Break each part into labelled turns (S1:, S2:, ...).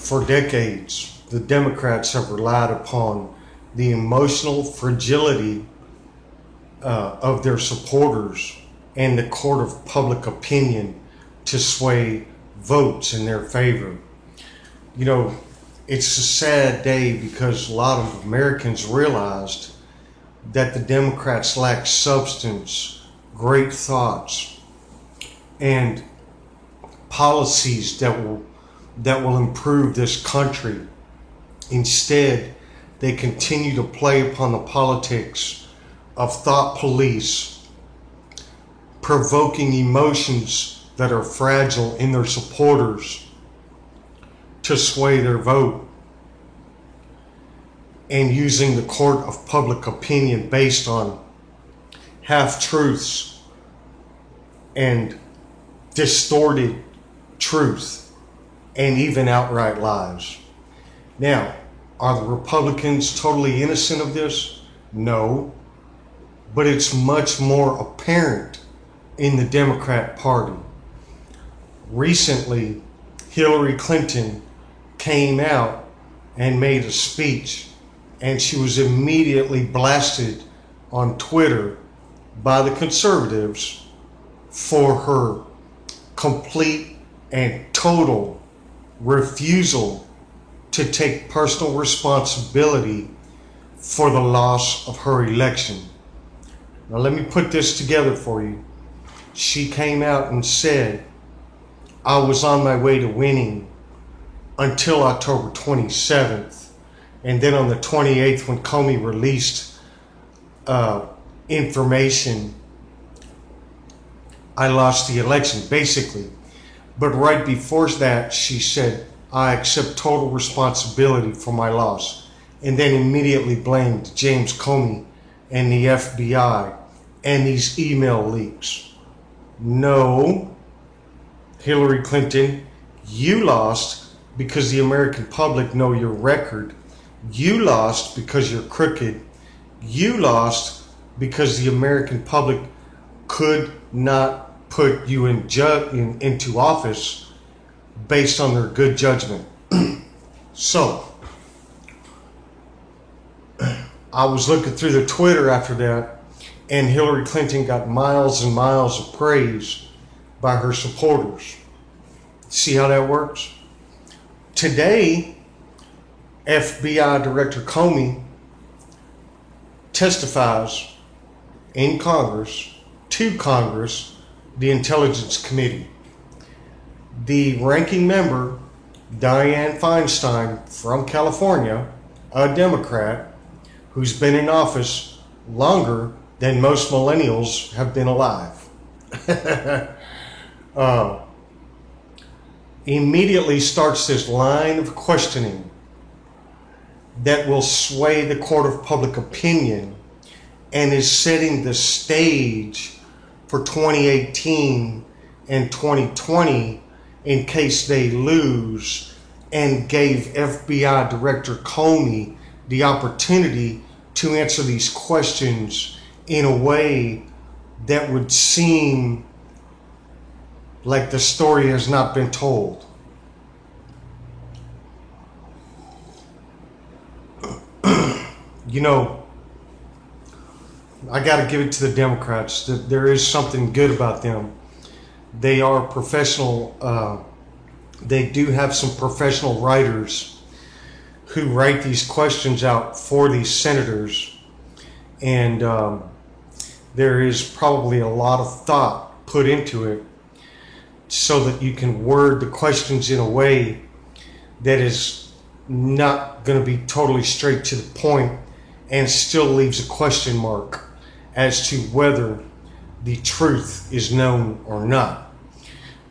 S1: For decades, the Democrats have relied upon the emotional fragility of their supporters and the court of public opinion to sway votes in their favor. You know, it's a sad day because a lot of Americans realized that the Democrats lack substance, great thoughts, and policies that will improve this country. Instead, they continue to play upon the politics of thought police, provoking emotions that are fragile in their supporters to sway their vote, and using the court of public opinion based on half-truths and distorted truth and even outright lies. Now, are the Republicans totally innocent of this? No, but it's much more apparent in the Democrat Party. Recently, Hillary Clinton came out and made a speech, and she was immediately blasted on Twitter by the conservatives for her complete and total refusal to take personal responsibility for the loss of her election. Now let me put this together for you. She came out and said, I was on my way to winning until October 27th. And then on the 28th, when Comey released information, I lost the election, basically. But right before that, she said, I accept total responsibility for my loss. And then immediately blamed James Comey and the FBI and these email leaks. No, Hillary Clinton, you lost because the American public know your record. You lost because you're crooked. You lost because the American public could not put you into office based on their good judgment. So, I was looking through the Twitter after that, and Hillary Clinton got miles and miles of praise by her supporters. See how that works? Today, FBI Director Comey testifies in Congress, to Congress, the Intelligence Committee. The ranking member, Dianne Feinstein from California, a Democrat who's been in office longer than most millennials have been alive, immediately starts this line of questioning that will sway the court of public opinion and is setting the stage for 2018 and 2020 in case they lose, and gave FBI Director Comey the opportunity to answer these questions in a way that would seem like the story has not been told. You know, I got to give it to the Democrats that there is something good about them. They are professional. They do have some professional writers who write these questions out for these senators. And there is probably a lot of thought put into it so that you can word the questions in a way that is not going to be totally straight to the point and still leaves a question mark as to whether the truth is known or not.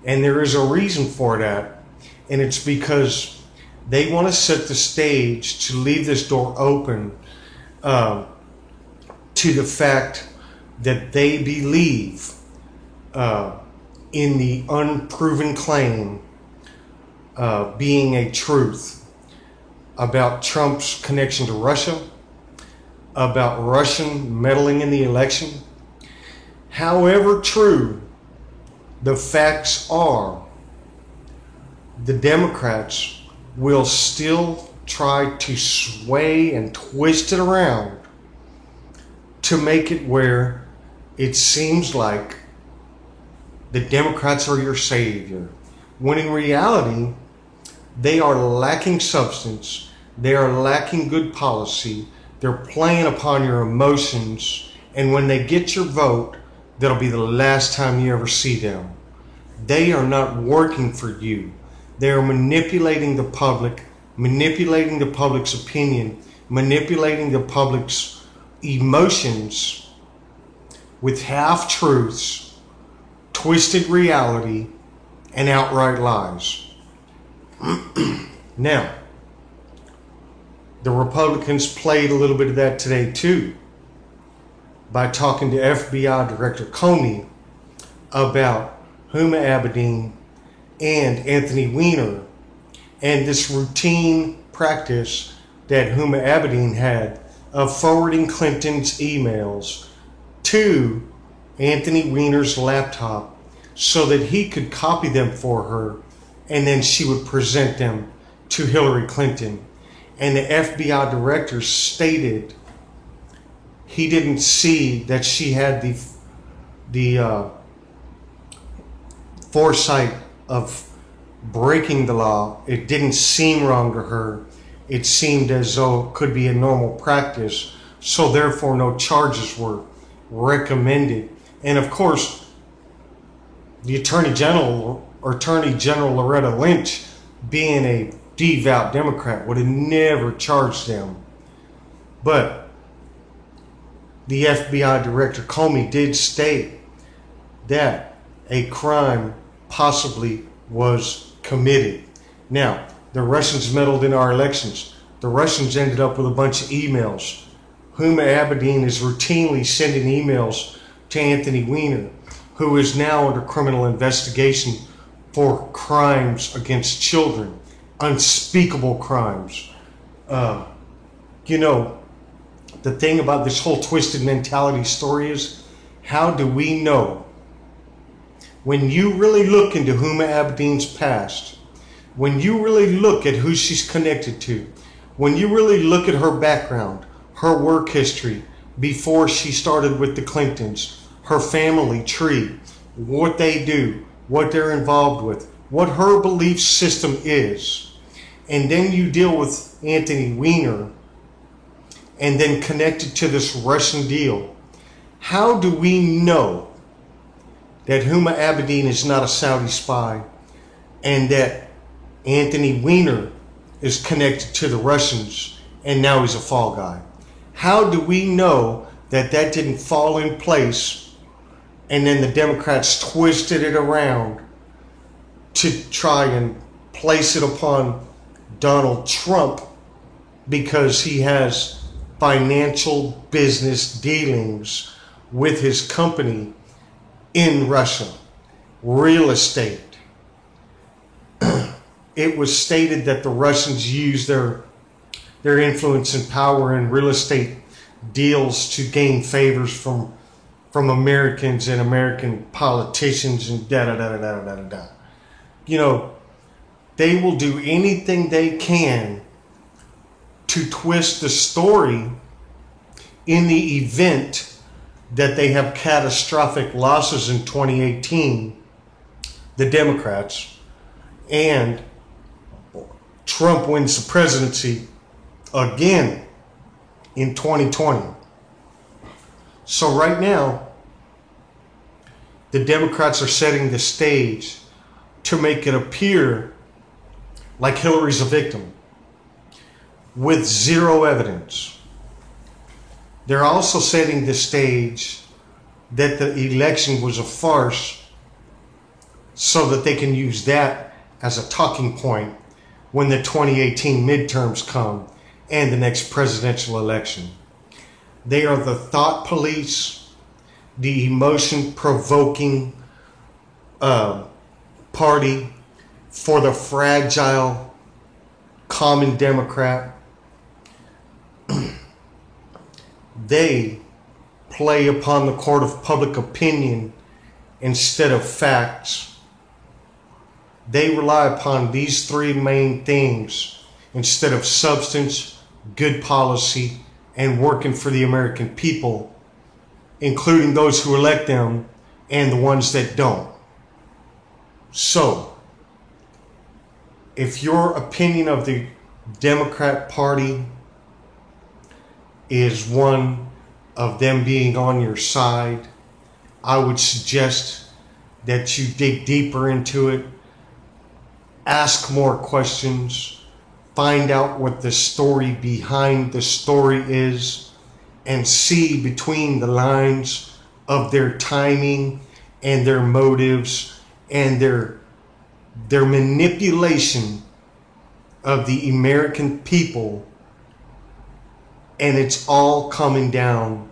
S1: And there is a reason for that, and it's because they want to set the stage to leave this door open to the fact that they believe in the unproven claim being a truth about Trump's connection to Russia, about Russian meddling in the election. However true the facts are, the Democrats will still try to sway and twist it around to make it where it seems like the Democrats are your savior, when in reality, they are lacking substance, they are lacking good policy, they're playing upon your emotions, and when they get your vote, that'll be the last time you ever see them. They are not working for you. They are manipulating the public, manipulating the public's opinion, manipulating the public's emotions with half-truths, twisted reality, and outright lies. Now, the Republicans played a little bit of that today too by talking to FBI Director Comey about Huma Abedin and Anthony Weiner and this routine practice that Huma Abedin had of forwarding Clinton's emails to Anthony Weiner's laptop so that he could copy them for her, and then she would present them to Hillary Clinton. And the FBI director stated he didn't see that she had the foresight of breaking the law. It didn't seem wrong to her. It seemed as though it could be a normal practice. So therefore no charges were recommended. And of course, the Attorney General Loretta Lynch, being a devout Democrat, would have never charged them. But the FBI Director Comey did state that a crime possibly was committed. Now, the Russians meddled in our elections. The Russians ended up with a bunch of emails. Huma Abedin is routinely sending emails to Anthony Weiner, who is now under criminal investigation for crimes against children, unspeakable crimes. You know, the thing about this whole twisted mentality story is, how do we know? When you really look into Huma Abedin's past, when you really look at who she's connected to, when you really look at her background, her work history before she started with the Clintons, her family tree, what they do, what they're involved with, what her belief system is, and then you deal with Anthony Weiner and then connect it to this Russian deal, how do we know that Huma Abedin is not a Saudi spy and that Anthony Weiner is connected to the Russians and now he's a fall guy? How do we know that that didn't fall in place and then the Democrats twisted it around to try and place it upon Donald Trump because he has financial business dealings with his company in Russia, real estate? It was stated that the Russians used their influence and power in real estate deals to gain favors from Americans and American politicians and da-da-da-da-da-da-da. You know, they will do anything they can to twist the story in the event that they have catastrophic losses in 2018, the Democrats, and Trump wins the presidency again in 2020. So right now, the Democrats are setting the stage to make it appear like Hillary's a victim with zero evidence. They're also setting the stage that the election was a farce so that they can use that as a talking point when the 2018 midterms come and the next presidential election. They are the thought police, the emotion-provoking party for the fragile common Democrat. They play upon the court of public opinion instead of facts. They rely upon these three main things instead of substance, good policy, and working for the American people, including those who elect them and the ones that don't. So, if your opinion of the Democrat Party is one of them being on your side, I would suggest that you dig deeper into it, ask more questions, find out what the story behind the story is, and see between the lines of their timing and their motives and their manipulation of the American people. And it's all coming down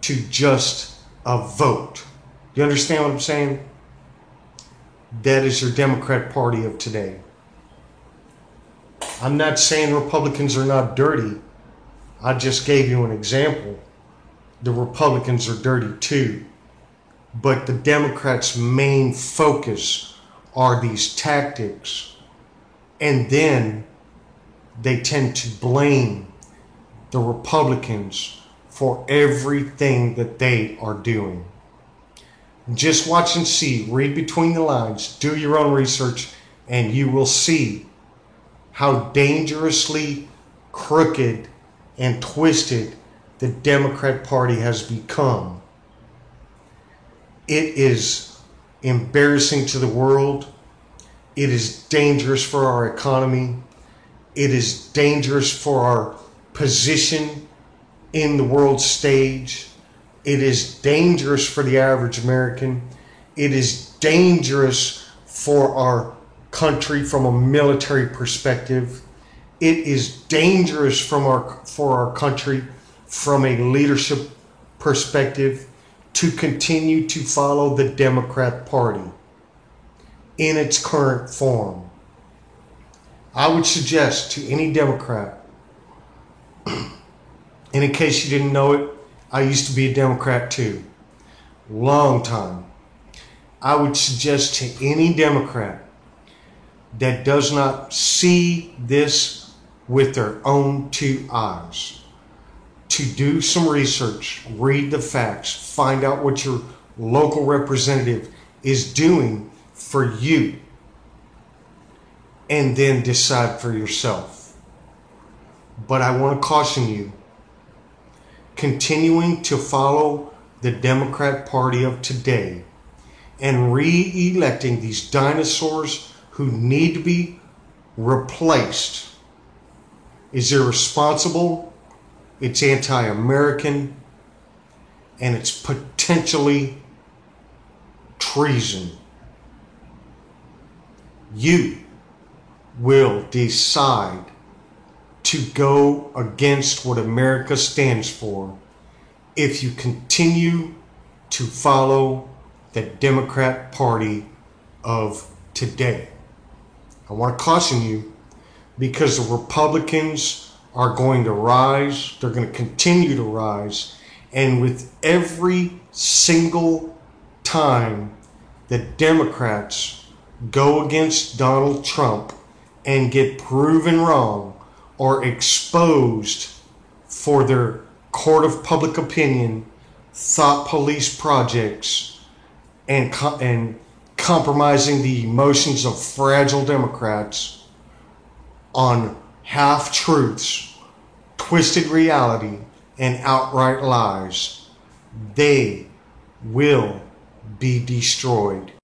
S1: to just a vote. You understand what I'm saying? That is your Democrat Party of today. I'm not saying Republicans are not dirty. I just gave you an example. The Republicans are dirty too. But the Democrats' main focus are these tactics. And then they tend to blame the Republicans for everything that they are doing. Just watch and see, read between the lines, do your own research, and you will see how dangerously crooked and twisted the Democrat Party has become. It is embarrassing to the world. It is dangerous for our economy. It is dangerous for our position in the world stage. It is dangerous for the average American. It is dangerous for our country from a military perspective. It is dangerous for our country from a leadership perspective to continue to follow the Democrat Party in its current form. I would suggest to any Democrat, and in case you didn't know it, I used to be a Democrat too, long time. I would suggest to any Democrat that does not see this with their own two eyes to do some research, read the facts, find out what your local representative is doing for you, and then decide for yourself. But I want to caution you, continuing to follow the Democrat Party of today and re-electing these dinosaurs who need to be replaced is irresponsible, it's anti-American, and it's potentially treason. You will decide to go against what America stands for if you continue to follow the Democrat Party of today. I want to caution you because the Republicans are going to rise. They're going to continue to rise. And with every single time the Democrats go against Donald Trump and get proven wrong or exposed for their court of public opinion, thought police projects, and compromising the emotions of fragile Democrats on half-truths, twisted reality, and outright lies, they will be destroyed.